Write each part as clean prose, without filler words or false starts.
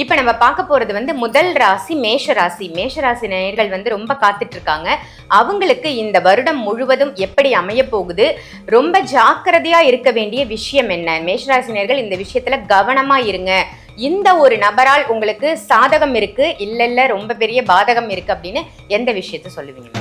இப்ப நம்ம பார்க்க போறது முதல் ராசி மேஷ ராசி. மேஷ ராசி நேயர்கள் ரொம்ப காத்துட்டு இருக்காங்க. அவங்களுக்கு இந்த வருடம் முழுவதும் எப்படி அமைய போகுது, ரொம்ப ஜாக்கிரதையா இருக்க வேண்டிய விஷயம் என்ன, மேஷராசி நேயர்கள் இந்த விஷயத்துல கவனமா இருங்க, இந்த ஒரு நபரால் உங்களுக்கு சாதகம் இருக்கு இல்ல ரொம்ப பெரிய பாதகம் இருக்கு அப்படின்னு எந்த விஷயத்த சொல்லுவீங்க?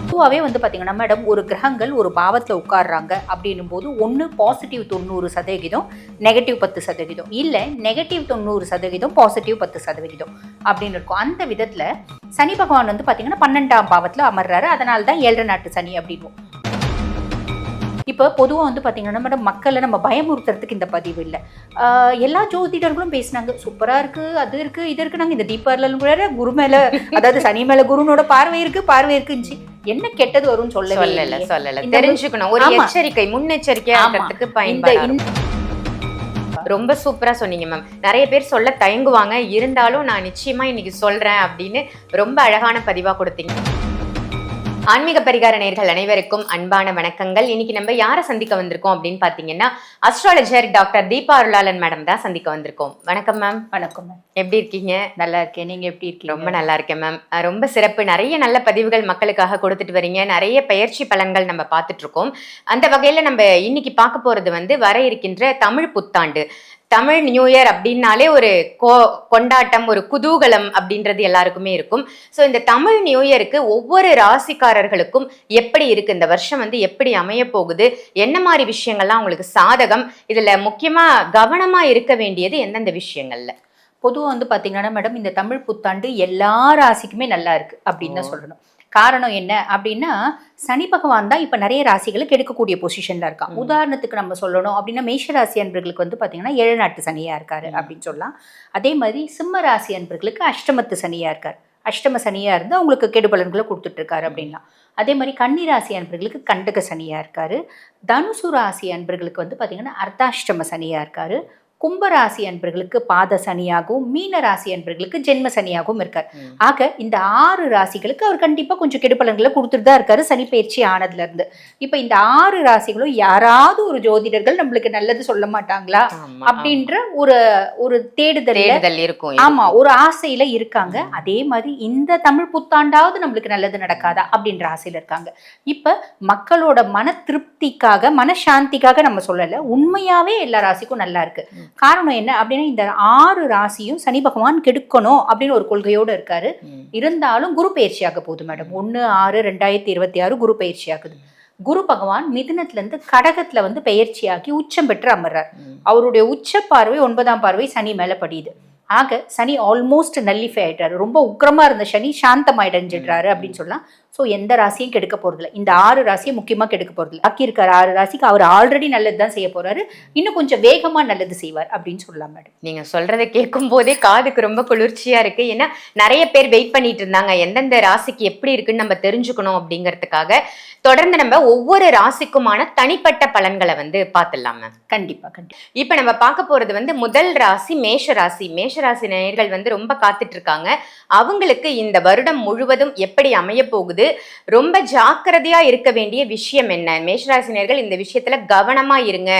பொதுவாகவே பார்த்தீங்கன்னா மேடம், ஒரு கிரகங்கள் ஒரு பாவத்தில் உட்காடுறாங்க அப்படின்னும் போது ஒன்று பாசிட்டிவ் 90%, நெகட்டிவ் 10%, இல்லை நெகட்டிவ் 90%, பாசிட்டிவ் 10% அப்படின்னு இருக்கும். அந்த விதத்தில் சனி பகவான் பார்த்தீங்கன்னா 12ஆம் பாவத்தில் அமர்றாரு. அதனால தான் 7 நாட்டு சனி அப்படின்வோம். இப்போ பொதுவாக பார்த்தீங்கன்னா மேடம், மக்களை நம்ம பயமுறுத்துறதுக்கு இந்த பதிவு இல்லை. எல்லா ஜோதிடர்களும் பேசினாங்க, சூப்பராக இருக்குது, அது இருக்குது, இது இருக்குது. நாங்கள் இந்த தீபாவளிலும் கூட குரு மேலே, அதாவது சனி மேலே குருனோட பார்வை இருக்குன்னு என்ன கெட்டது வரும்னு சொல்லல. தெரிஞ்சுக்கணும், ஒரு எச்சரிக்கை, முன்னெச்சரிக்கையா இருக்கிறதுக்கு பயன்படும். ரொம்ப சூப்பரா சொன்னீங்க மேம். நிறைய பேர் சொல்ல தயங்குவாங்க, இருந்தாலும் நான் நிச்சயமா இன்னைக்கு சொல்றேன் அப்படின்னு ரொம்ப அழகான பதிவா கொடுத்தீங்க. ஆன்மீக பரிகார நேயர்கள் அனைவருக்கும் அன்பான வணக்கங்கள். இன்னைக்கு நம்ம யாரை சந்திக்க வந்திருக்கோம் அப்படின்னு பாத்தீங்கன்னா, அஸ்ட்ராலஜர் டாக்டர் தீபா அருளாளன் மேடம் தான் சந்திக்க வந்திருக்கோம். வணக்கம் மேம். வணக்கம் மேம். எப்படி இருக்கீங்க? நல்லா இருக்கேன், நீங்க எப்படி இருக்கீங்க? ரொம்ப நல்லா இருக்கேன் மேம். ரொம்ப சிறப்பு. நிறைய நல்ல பதிவுகள் மக்களுக்காக கொடுத்துட்டு வரீங்க. நிறைய பயிற்சி பலன்கள் நம்ம பார்த்துட்டு இருக்கோம். அந்த வகையில நம்ம இன்னைக்கு பார்க்க போறது வர இருக்கின்ற தமிழ் புத்தாண்டு, தமிழ் நியூ இயர் அப்படின்னாலே ஒரு கொண்டாட்டம், ஒரு குதூகலம் அப்படின்றது எல்லாருக்குமே இருக்கும். ஸோ இந்த தமிழ் நியூ இயருக்கு ஒவ்வொரு ராசிக்காரர்களுக்கும் எப்படி இருக்கு, இந்த வருஷம் எப்படி அமைய போகுது, என்ன மாதிரி விஷயங்கள்லாம் உங்களுக்கு சாதகம், இதுல முக்கியமா கவனமா இருக்க வேண்டியது எந்தெந்த விஷயங்கள்ல? பொதுவாக பார்த்தீங்கன்னா மேடம், இந்த தமிழ் புத்தாண்டு எல்லா ராசிக்குமே நல்லா இருக்கு அப்படின்னு தான் சொல்லணும். காரணம் என்ன அப்படின்னா, சனி பகவான் தான் இப்போ நிறைய ராசிகளுக்கு எடுக்கக்கூடிய பொசிஷன்ல இருக்கான். உதாரணத்துக்கு நம்ம சொல்லணும் அப்படின்னா, மேஷ ராசி அன்பர்களுக்கு பார்த்தீங்கன்னா 7 நாட்டு சனியா இருக்காரு அப்படின்னு சொல்லலாம். அதே மாதிரி சிம்ம ராசி அன்பர்களுக்கு அஷ்டமத்து சனியா இருக்காரு. அஷ்டம சனியா இருந்து அவங்களுக்கு கெடு பலன்களை கொடுத்துட்டு இருக்காரு அப்படின்லாம். அதே மாதிரி கன்னி ராசி அன்பர்களுக்கு கண்டக சனியா இருக்காரு. தனுசு ராசி அன்பர்களுக்கு பார்த்தீங்கன்னா அர்த்தாஷ்டம சனியா இருக்காரு. கும்பராசி அன்பர்களுக்கு பாத சனியாகவும், மீன ராசி அன்பர்களுக்கு ஜென்ம சனியாகவும் இருக்கார். ஆக இந்த 6 ராசிகளுக்கு அவர் கண்டிப்பா கொஞ்சம் கெடுபலன்களை கொடுத்துட்டு தான் இருக்காரு சனி பயிற்சி ஆனதுல இருந்து. இப்ப இந்த 6 ராசிகளும் யாராவது ஒரு ஜோதிடர்கள் நம்மளுக்கு நல்லது சொல்ல மாட்டாங்களா அப்படின்ற ஒரு தேடுதல் இருக்கும். ஆமா, ஒரு ஆசையில இருக்காங்க. அதே மாதிரி இந்த தமிழ் புத்தாண்டாவது நம்மளுக்கு நல்லது நடக்காதா அப்படின்ற ஆசையில இருக்காங்க. இப்ப மக்களோட மன திருப்திக்காக, மனசாந்திக்காக நம்ம சொல்லல, உண்மையாவே எல்லா ராசிக்கும் நல்லா இருக்கு. காரணம் என்ன அப்படின்னா, இந்த 6 ராசியும் சனி பகவான் கெடுக்கணும் அப்படின்னு ஒரு கொள்கையோடு இருக்காரு. இருந்தாலும் குரு பயிற்சியாக போகுது மேடம். 1/6/2026 குரு பயிற்சி ஆகுது. குரு பகவான் மிதுனத்துல இருந்து கடகத்துல பெயர்ச்சியாகி உச்சம் பெற்று அமர்றார். அவருடைய உச்ச பார்வை 9ஆம் பார்வை சனி மேல படியுது. ஆக சனி ஆல்மோஸ்ட் நல்லிஃபை ஆயிட்டாரு. ரொம்ப உக்கிரமா இருந்த சனி சாந்தமாயிடஞ்சிடுறாரு அப்படின்னு சொல்லலாம். ஸோ எந்த ராசியும் கெடுக்க போறதில்ல. இந்த 6 ராசியும் முக்கியமா கெடுக்க போறதில்ல. பாக்கி இருக்கிற 6 ராசிக்கு அவர் ஆல்ரெடி நல்லது தான் செய்ய போறாரு. இன்னும் கொஞ்சம் வேகமா நல்லது செய்வார் அப்படின்னு சொல்லலாம் மேடம். நீங்க சொல்றதை கேட்கும் போதே காதுக்கு ரொம்ப குளிர்ச்சியா இருக்கு. ஏன்னா நிறைய பேர் வெயிட் பண்ணிட்டு இருந்தாங்க, எந்தெந்த ராசிக்கு எப்படி இருக்குன்னு நம்ம தெரிஞ்சுக்கணும் அப்படிங்கறதுக்காக. தொடர்ந்து நம்ம ஒவ்வொரு ராசிக்குமான தனிப்பட்ட பலன்களை பார்த்துடலாம் மேம். கண்டிப்பா கண்டிப்பா. இப்ப நம்ம பார்க்க போறது முதல் ராசி மேஷ ராசி. மேஷ ராசி நேயர்கள் ரொம்ப காத்துட்டு இருக்காங்க. அவங்களுக்கு இந்த வருடம் முழுவதும் எப்படி அமைய போகுது, ரொம்ப ஜாக்கிரதையா இருக்க வேண்டிய விஷயம் என்ன, மேஷராசி நேயர்கள் இந்த விஷயத்துல கவனமா இருங்க,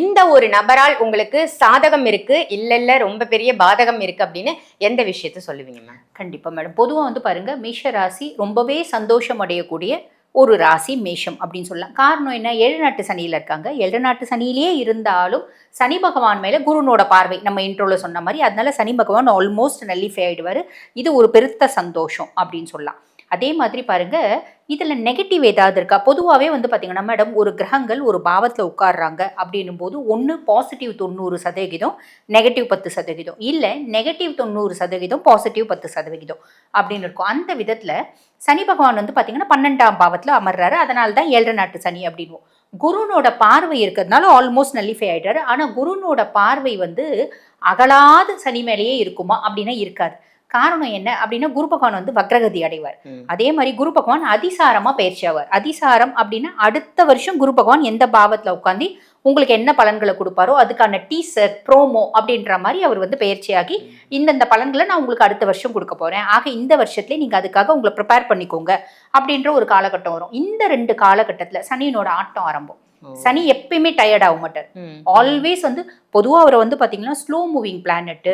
இந்த ஒரு நபரால் உங்களுக்கு சாதகம் இருக்கு இல்ல ரொம்ப பெரிய பாதகம் இருக்கு அப்படின்னு எந்த விஷயத்த சொல்லுவீங்க மேம்? கண்டிப்பா மேடம். பொதுவா பாருங்க, மேஷ ராசி ரொம்பவே சந்தோஷம் அடையக்கூடிய ஒரு ராசி மேஷம் அப்படின்னு சொல்லலாம். காரணம் என்ன, 7 நாட்டு சனியில இருக்காங்க. 7 நாட்டு சனியிலேயே இருந்தாலும் சனி பகவான் மேல குருனோட பார்வை, நம்ம இன்ட்ரோல சொன்ன மாதிரி, அதனால சனி பகவான் ஆல்மோஸ்ட் நல்லிஃபை ஆயிடுவாரு. இது ஒரு பெருத்த சந்தோஷம் அப்படின்னு சொல்லலாம். அதே மாதிரி பாருங்க, இதுல நெகட்டிவ் ஏதாவது இருக்கா? பொதுவாகவே பார்த்தீங்கன்னா மேடம், ஒரு கிரகங்கள் ஒரு பாவத்தில் உட்காடுறாங்க அப்படின்னும் போது ஒன்று பாசிட்டிவ் 90%, நெகட்டிவ் 10%, இல்லை நெகட்டிவ் 90%, பாசிட்டிவ் 10% அப்படின்னு இருக்கும். அந்த விதத்துல சனி பகவான் பார்த்தீங்கன்னா 12ஆம் பாவத்தில் அமர்றாரு. அதனால தான் 7 நாட்டு சனி அப்படின்வோம். குருனோட பார்வை இருக்கிறதுனால ஆல்மோஸ்ட் நல்லிஃபை ஆயிட்டாரு. ஆனா குருனோட பார்வை அகலாத சனி மேலேயே இருக்குமா அப்படின்னா இருக்காது. காரணம் என்ன அப்படின்னா, குரு பகவான் வக்ரகதி அடைவார். அதே மாதிரி குரு பகவான் அதிசாரமா பயிற்சி ஆவார். அதிசாரம் அப்படின்னா அடுத்த வருஷம் குரு பகவான் எந்த பாவத்துல உட்காந்து உங்களுக்கு என்ன பலன்களை கொடுப்பாரோ அதுக்கான டீசர் ப்ரோமோ அப்படின்ற மாதிரி அவர் பயிற்சியாகி இந்தந்த பலன்களை நான் உங்களுக்கு அடுத்த வருஷம் கொடுக்க போறேன். ஆக இந்த வருஷத்துல நீங்க அதுக்காக உங்களை ப்ரிப்பேர் பண்ணிக்கோங்க அப்படின்ற ஒரு காலகட்டம் வரும். இந்த 2 காலகட்டத்துல சனியினோட ஆட்டம் ஆரம்பம். சனி எப்பயுமே டயர்ட் ஆக மாட்டார். ஆல்வேஸ் வந்து பொதுவா அவரை வந்து பாத்தீங்கன்னா ஸ்லோ மூவிங் பிளானட்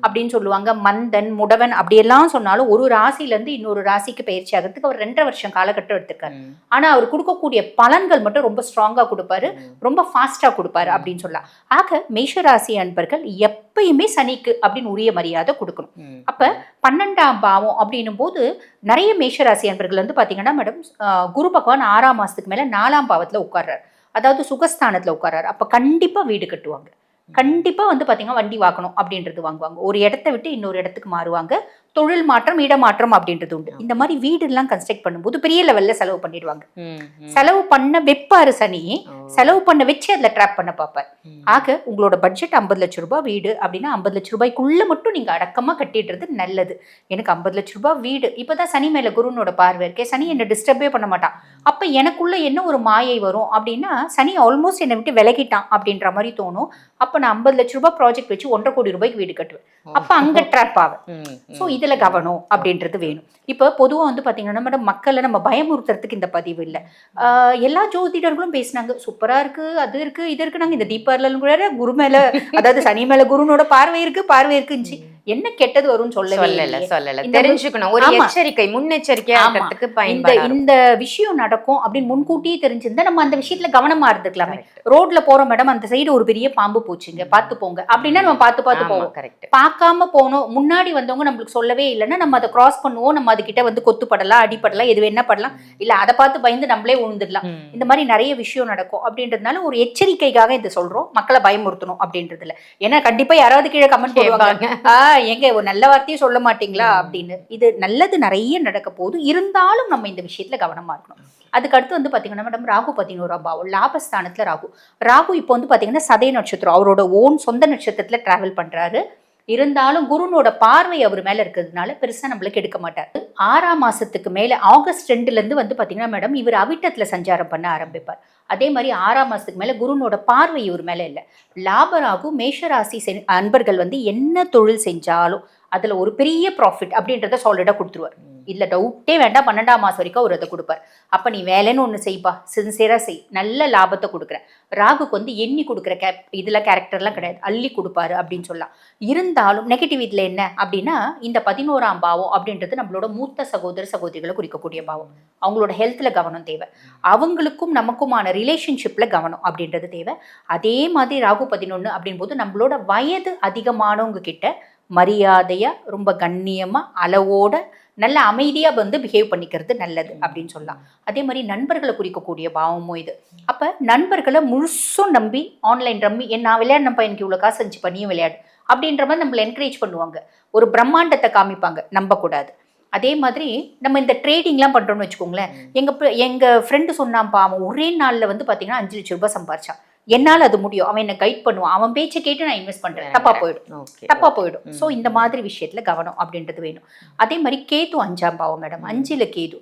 அப்படின்னு சொல்லுவாங்க. மந்தன், முடவன் அப்படியெல்லாம் சொன்னாலும் ஒரு ராசில இருந்து இன்னொரு ராசிக்கு பயிற்சி ஆகிறதுக்கு அவர் 2.5 வருஷம் காலகட்டம் எடுத்திருக்காரு. ஆனா அவர் கொடுக்கக்கூடிய பலன்கள் மட்டும் ரொம்ப ஸ்ட்ராங்கா கொடுப்பாரு, ரொம்ப ஃபாஸ்டா கொடுப்பாரு அப்படின்னு சொல்லலாம். ஆக மேஷராசி அன்பர்கள் எப்பயுமே சனிக்கு அப்படின்னு உரிய மரியாதை கொடுக்கணும். அப்ப 12ஆம் பாவம் அப்படின்னும் போது நிறைய மேஷராசி அன்பர்கள் வந்து பாத்தீங்கன்னா மேடம், குரு பகவான் 6ஆம் மாசத்துக்கு மேல 4ஆம் பாவத்துல உட்கார்றாரு, அதாவது சுகஸ்தானத்துல உட்கார்றாரு. அப்ப கண்டிப்பா வீடு கட்டுவாங்க, கண்டிப்பா வந்து பாத்தீங்கன்னா வண்டி வாங்கணும் அப்படின்றது வாங்குவாங்க, ஒரு இடத்தை விட்டு இன்னொரு இடத்துக்கு மாறுவாங்க, தொழில் மாற்றம், இடமாற்றம் அப்படின்றது உண்டு. இந்த மாதிரி வீடு எல்லாம் கன்ஸ்ட்ரக்ட் பண்ணும்போது பெரிய லெவல்ல செலவு பண்ணிடுவாங்க. செலவு பண்ண வெப்பாரு சனி, செலவு பண்ண வச்சு அதுல ட்ராப் பண்ண பார்ப்பார். ஆக உங்களோட பட்ஜெட் 50 லட்சம் ரூபாய் வீடு அப்படின்னா 50 லட்சம் ரூபாய்க்குள்ள மட்டும் நீங்க அடக்கமா கட்டிடுறது நல்லது. எனக்கு 50 லட்சம் ரூபாய் வீடு, இப்பதான் சனி மேல குருனோட பார்வை இருக்கே, சனி என்ன டிஸ்டர்பே பண்ண மாட்டான். அப்ப எனக்குள்ள என்ன ஒரு மாயை வரும் அப்படின்னா, சனி ஆல்மோஸ்ட் என்னை விட்டு விலகிட்டான் அப்படின்ற மாதிரி தோணும். அப்ப நான் 50 லட்சம் ரூபாய் ப்ராஜெக்ட் வச்சு 1.5 கோடி ரூபாய்க்கு வீடு கட்டுவேன். அப்ப அங்க ட்ராப் ஆகும். சோ இதுல கவனம் அப்படின்றது வேணும். இப்ப பொதுவா வந்து பாத்தீங்கன்னா மேடம், மக்களை நம்ம பயமுறுத்துறதுக்கு இந்த பதிவு இல்ல. எல்லா ஜோதிடர்களும் பேசினாங்க, சூப்பரா இருக்கு, அது இருக்கு, இது இருக்கு. நாங்க இந்த தீபாவளி கூட குரு மேல, அதாவது சனி மேல குருனோட பார்வை இருக்குன்னு என்ன கெட்டது வரும்னு சொல்லல. தெரிஞ்சுக்கணும், ஒரு எச்சரிக்கை, முன்னெச்சரிக்கையா இருக்கிறதுக்கு பயன்படும். இந்த விஷயம் நடக்கும் அப்படின்னு முன்கூட்டியே தெரிஞ்சிருந்தா நம்ம அந்த விஷயத்துல கவனமா இருந்துக்கலாமே. ரோட்ல போறோம் மேடம், அந்த சைடு ஒரு பெரிய பாம்பு போச்சுங்க, பாத்து போங்க அப்படின்னா நம்ம பார்த்து போவோம். பார்க்காம போனோம், முன்னாடி வந்தவங்க நம்மளுக்கு சொல்லவே இல்லைன்னா நம்ம அதை கிராஸ் பண்ணுவோம். நம்ம அது கிட்ட வந்து கொத்துப்படலாம், அடிப்படலாம், எது என்ன படலாம், இல்ல அதை பார்த்து பயந்து நம்மளே விழுந்துடலாம். இந்த மாதிரி நிறைய விஷயம் நடக்கும். அப்படின்றதுனால ஒரு எச்சரிக்கைக்காக இதை சொல்றோம், மக்களை பயமுறுத்தணும் அப்படின்றதுல. ஏன்னா கண்டிப்பா யாராவது கீழே கமெண்ட் போடுவாங்க, எங்க ஒரு நல்ல வார்த்தையே சொல்ல மாட்டீங்களா அப்படின்னு. இது நல்லது நிறைய நடக்க போகுது, இருந்தாலும் நம்ம இந்த விஷயத்துல கவனமா இருக்கணும். அதுக்கு அடுத்து வந்து பாத்தீங்கன்னா மேடம், ராகு 11ஆம் பாவம், லாபஸ்தானத்துல ராகு இப்போ வந்து பாத்தீங்கன்னா சதய நட்சத்திரம், அவரோட ஓன் சொந்த நட்சத்திரத்துல டிராவல் பண்றாரு. இருந்தாலும் குருனோட பார்வை அவர் மேல இருக்கிறதுனால பெருசா நம்மளுக்கு எடுக்க மாட்டார். 6ஆம் மாசத்துக்கு மேல ஆகஸ்ட் 2ல இருந்து வந்து பாத்தீங்கன்னா மேடம், இவர் அவிட்டத்துல சஞ்சாரம் பண்ண ஆரம்பிப்பார். அதே மாதிரி 6ஆம் மாசத்துக்கு மேல குருனோட பார்வை இவர் மேல இல்ல. லாபராகு மேஷராசி அன்பர்கள் வந்து என்ன தொழில் செஞ்சாலும் அதுல ஒரு பெரிய ப்ராஃபிட் அப்படின்றத சாலிடா கொடுத்துருவார். இல்ல டவுட்டே வேண்டாம், 12ஆம் மாசம் வரைக்கும் அவர் அதை கொடுப்பார். அப்ப நீ வேலைன்னு ஒண்ணு செய்ப்பா, சின்சியரா செய், நல்ல லாபத்தை கொடுக்குற. ராகுக்கு வந்து எண்ணி கொடுக்குற இதுல கேரக்டர்லாம் கிடையாது, அள்ளி கொடுப்பாரு அப்படின்னு சொல்லலாம். இருந்தாலும் நெகட்டிவ் இதுல என்ன அப்படின்னா, இந்த 11ஆம் பாவம் அப்படின்றது நம்மளோட மூத்த சகோதர சகோதரிகளை குறிக்கக்கூடிய பாவம். அவங்களோட ஹெல்த்ல கவனம் தேவை, அவங்களுக்கும் நமக்குமான ரிலேஷன்ஷிப்ல கவனம் அப்படின்றது தேவை. அதே மாதிரி ராகு 11 அப்படின் போது நம்மளோட வயது அதிகமானவங்க கிட்ட மரியாதையா, ரொம்ப கண்ணியமா, அளவோட, நல்ல அமைதியா வந்து பிஹேவ் பண்ணிக்கிறது நல்லது அப்படின்னு சொல்லலாம். அதே மாதிரி நண்பர்களை குறிக்கக்கூடிய பாவமும் இது. அப்ப நண்பர்களை முழுசும் நம்பி ஆன்லைன் ரம்மி, நான் விளையாடினப்பா, எனக்கு இவ்வளவு காசு இருந்துச்சு, பண்ணியும் விளையாடு அப்படின்ற மாதிரி நம்மளை என்கரேஜ் பண்ணுவாங்க, ஒரு பிரம்மாண்டத்தை காமிப்பாங்க, நம்பக்கூடாது. அதே மாதிரி நம்ம இந்த ட்ரேடிங்லாம் பண்றோம்னு வச்சுக்கோங்களேன். எங்க ஃப்ரெண்டு சொன்னான்ப்பா, அவன் ஒரே நாள்ல வந்து பாத்தீங்கன்னா 5 லட்சம் ரூபாய் சம்பாரிச்சான், என்னால் அது முடியும், அவன் என்ன கைட் பண்ணுவான், அவன் பேச்சை கேட்டு நான் இன்வெஸ்ட் பண்றேன், தப்பா போயிடும். ஸோ இந்த மாதிரி விஷயத்துல கவனம் அப்படின்றது வேணும். அதே மாதிரி கேது 5ஆம் பாவம் மேடம், 5ல கேது.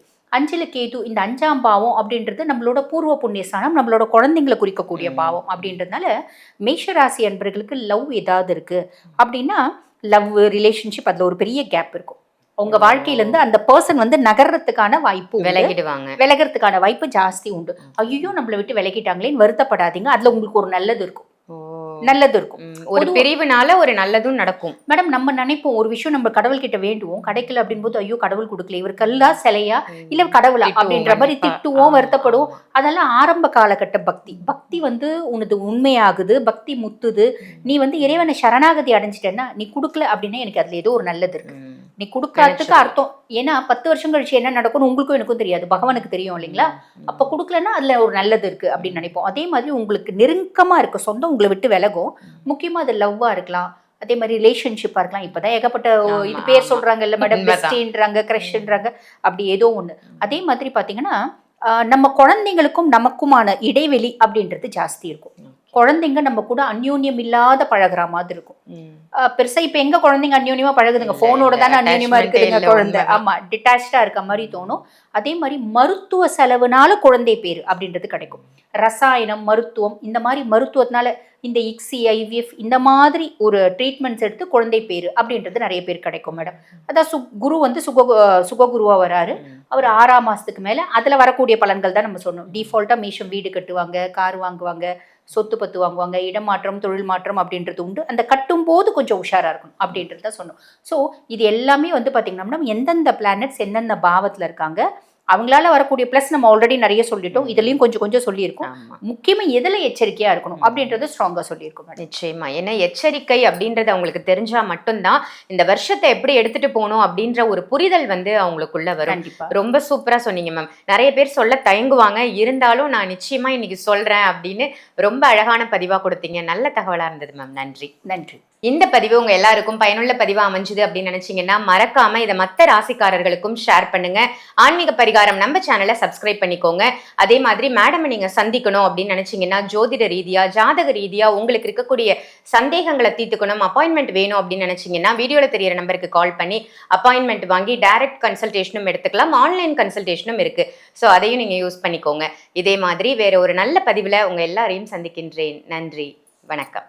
இந்த 5ஆம் பாவம் அப்படின்றது நம்மளோட பூர்வ புண்ணியஸ்தானம், நம்மளோட குழந்தைங்களை குறிக்கக்கூடிய பாவம் அப்படின்றதுனால மேஷராசி அன்பர்களுக்கு லவ் ஏதாவது இருக்கு அப்படின்னா, லவ் ரிலேஷன்ஷிப் அதுல ஒரு பெரிய கேப் இருக்கும். உங்க வாழ்க்கையில இருந்து அந்த பர்சன் வந்து நகர்றதுக்கான வாய்ப்பு, விலகிறதுக்கான வாய்ப்பு ஜாஸ்தி உண்டு. ஐயோ நம்மளை விட்டு விலகிட்டாங்களேன்னு வருத்தப்படாதீங்க, அதுல உங்களுக்கு ஒரு நல்லது இருக்கும். ஒரு பிரிவுனால ஒரு நல்லதும் நடக்கும் மேடம். நம்ம நினைப்போம் ஒரு விஷயம் நம்ம கடவுள் கிட்ட வேண்டுவோம், கிடைக்கல அப்படின் போது ஐயோ கடவுள் கொடுக்கல, இவர் கல்லா சிலையா இல்ல கடவுளா அப்படின்ற மாதிரி திட்டுவோம், வருத்தப்படுவோம். அதெல்லாம் ஆரம்ப காலகட்ட பக்தி வந்து உனது உண்மையாகுது, பக்தி முத்துது, நீ வந்து இறைவனை சரணாகதி அடைஞ்சிட்டேன்னா, நீ கொடுக்கல அப்படின்னா எனக்கு அதுல ஏதோ ஒரு நல்லது இருக்கு, நீ கொடுக்காததுக்கு அர்த்தம். ஏன்னா 10 வருஷம் கழிச்சு என்ன நடக்கும்னு உங்களுக்கும் எனக்கும் தெரியாது, பகவானுக்கு தெரியும் இல்லைங்களா. அப்ப கொடுக்கலன்னா அதுல ஒரு நல்லது இருக்கு அப்படின்னு நினைப்போம். அதே மாதிரி உங்களுக்கு நெருக்கமா இருக்க சொந்தம் உங்களை விட்டு விலகும். முக்கியமா அது லவ்வா இருக்கலாம், அதே மாதிரி ரிலேஷன்ஷிப்பா இருக்கலாம். இப்பதான் ஏகப்பட்ட இது பேர் சொல்றாங்க இல்ல மேடம், பெஸ்டின்றாங்க, கிரஷ்ன்றாங்க, அப்படி ஏதோ ஒண்ணு. அதே மாதிரி பாத்தீங்கன்னா நம்ம குழந்தைங்களுக்கும் நமக்குமான இடைவெளி அப்படின்றது ஜாஸ்தி இருக்கும். குழந்தைங்க நம்ம கூட அந்யோன்யம் இல்லாத பழகுற மாதிரி இருக்கும். பெருசா இப்ப எங்க குழந்தைங்க அந்யோன்யமா பழகுதுங்க, போனோட தானே அந்யோன்யமா இருக்குதுங்க குழந்தை. ஆமா, டிட்டாச்சா இருக்க மாதிரி தோணும். அதே மாதிரி மருத்துவ செலவுனால குழந்தை பேரு அப்படின்றது கிடைக்கும். ரசாயனம், மருத்துவம், இந்த மாதிரி மருத்துவத்தினால இந்த இக்ஸி, ஐவிஎஃப் இந்த மாதிரி ஒரு ட்ரீட்மெண்ட்ஸ் எடுத்து குழந்தை பேரு அப்படின்றது நிறைய பேர் கிடைக்கும் மேடம். அதான் குரு வந்து சுககுருவா வராரு. அவர் 6ஆம் மாசத்துக்கு மேல அதுல வரக்கூடிய பலன்கள் தான் நம்ம சொன்னோம். டிஃபால்ட்டா மேஷம் வீடு கட்டுவாங்க, கார் வாங்குவாங்க, சொத்து பத்து வாங்குவாங்க, இடமாற்றம், தொழில் மாற்றம் அப்படின்றது உண்டு. அந்த கட்டும் போது கொஞ்சம் உஷாரா இருக்கணும் அப்படின்றத சொன்னோம். ஸோ இது எல்லாமே வந்து பாத்தீங்கன்னா எந்தெந்த பிளானட்ஸ் எந்தெந்த பாவத்துல இருக்காங்க, அவங்களால வரக்கூடிய பிளஸ் நம்ம ஆல்ரெடி நிறைய சொல்லிட்டோம். இதுலயும் கொஞ்சம் சொல்லியிருக்கோம். முக்கியமா எதுல எச்சரிக்கையா இருக்கணும் அப்படின்றது ஸ்ட்ராங்கா சொல்லியிருக்கோம். நிச்சயமா. ஏன்னா எச்சரிக்கை அப்படின்றது அவங்களுக்கு தெரிஞ்சா மட்டும்தான் இந்த வருஷத்தை எப்படி எடுத்துட்டு போகணும் அப்படின்ற ஒரு புரிதல் வந்து அவங்களுக்குள்ள வரும். ரொம்ப சூப்பரா சொன்னீங்க மேம். நிறைய பேர் சொல்ல தயங்குவாங்க, இருந்தாலும் நான் நிச்சயமா இன்னைக்கு சொல்றேன் அப்படின்னு ரொம்ப அழகான பதிவா கொடுத்தீங்க. நல்ல தகவலா இருந்தது மேம். நன்றி. நன்றி. இந்த பதிவு உங்க எல்லாருக்கும் பயனுள்ள பதிவா அமைஞ்சுது அப்படின்னு நினைச்சீங்கன்னா மறக்காம இதை மற்ற ராசிக்காரர்களுக்கும் ஷேர் பண்ணுங்க. ஆன்மீக பரிகாரம் நம்ம சேனலை சப்ஸ்கிரைப் பண்ணிக்கோங்க. அதே மாதிரி மேடம் நீங்க சந்திக்கணும் அப்படின்னு நினைச்சீங்கன்னா ஜோதிட ரீதியா, ஜாதக ரீதியா உங்களுக்கு இருக்கக்கூடிய சந்தேகங்களை தீர்த்துக்கணும், அப்பாயின்மெண்ட் வேணும் அப்படின்னு நினைச்சீங்கன்னா வீடியோல தெரியற நம்பருக்கு கால் பண்ணி அப்பாயின்மெண்ட் வாங்கி டைரக்ட் கன்சல்டேஷனும் எடுத்துக்கலாம். ஆன்லைன் கன்சல்டேஷனும் இருக்கு. ஸோ அதையும் நீங்க யூஸ் பண்ணிக்கோங்க. இதே மாதிரி வேற ஒரு நல்ல பதிவுல உங்க எல்லாரையும் சந்திக்கின்றேன். நன்றி, வணக்கம்.